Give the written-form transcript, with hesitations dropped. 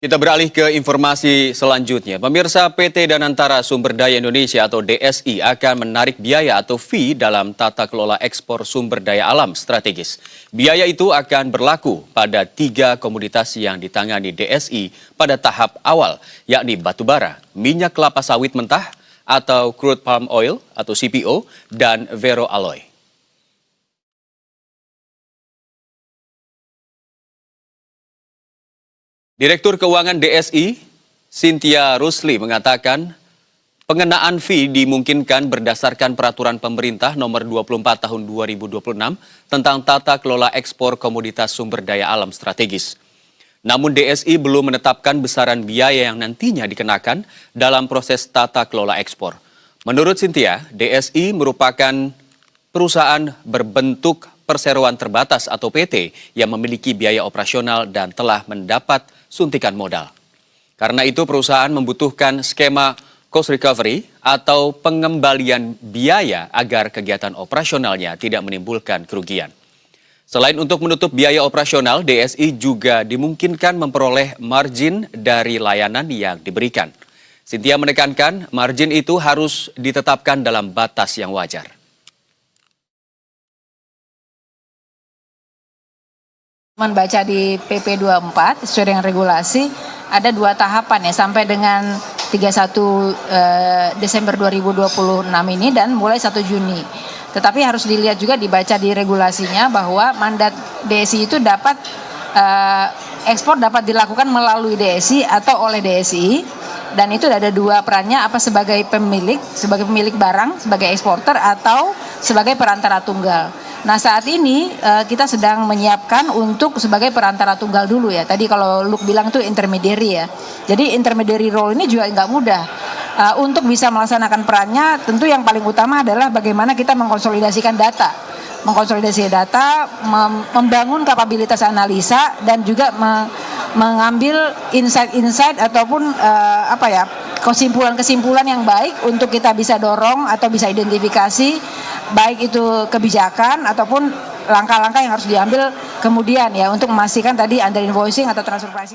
Kita beralih ke informasi selanjutnya. Pemirsa, PT Danantara Sumber Daya Indonesia atau DSI akan menarik biaya atau fee dalam tata kelola ekspor sumber daya alam strategis. Biaya itu akan berlaku pada 3 komoditas yang ditangani DSI pada tahap awal, yakni batubara, minyak kelapa sawit mentah atau crude palm oil atau CPO, dan ferroalloy. Direktur Keuangan DSI, Cynthia Rusli, mengatakan pengenaan fee dimungkinkan berdasarkan peraturan pemerintah nomor 24 tahun 2026 tentang tata kelola ekspor komoditas sumber daya alam strategis. Namun DSI belum menetapkan besaran biaya yang nantinya dikenakan dalam proses tata kelola ekspor. Menurut Cynthia, DSI merupakan perusahaan berbentuk perseroan terbatas atau PT yang memiliki biaya operasional dan telah mendapat suntikan modal. Karena itu perusahaan membutuhkan skema cost recovery atau pengembalian biaya agar kegiatan operasionalnya tidak menimbulkan kerugian. Selain untuk menutup biaya operasional, DSI juga dimungkinkan memperoleh margin dari layanan yang diberikan. Cynthia menekankan margin itu harus ditetapkan dalam batas yang wajar. Membaca di PP 24 sesuai dengan regulasi ada 2 tahapan ya sampai dengan 31 Desember 2026 ini dan mulai 1 Juni. Tetapi harus dilihat juga dibaca di regulasinya bahwa mandat DSI itu dapat ekspor dapat dilakukan melalui DSI atau oleh DSI, dan itu ada 2 perannya, apa sebagai pemilik barang, sebagai eksporter atau sebagai perantara tunggal. Nah saat ini kita sedang menyiapkan untuk sebagai perantara tunggal dulu ya. Tadi kalau Luke bilang itu intermediary ya. Jadi intermediary role ini juga nggak mudah. Untuk bisa melaksanakan perannya tentu yang paling utama adalah bagaimana kita mengkonsolidasikan data. Membangun kapabilitas analisa dan juga mengambil insight-insight ataupun kesimpulan-kesimpulan yang baik untuk kita bisa dorong atau bisa identifikasi baik itu kebijakan ataupun langkah-langkah yang harus diambil kemudian ya untuk memastikan tadi under invoicing atau transfer pricing.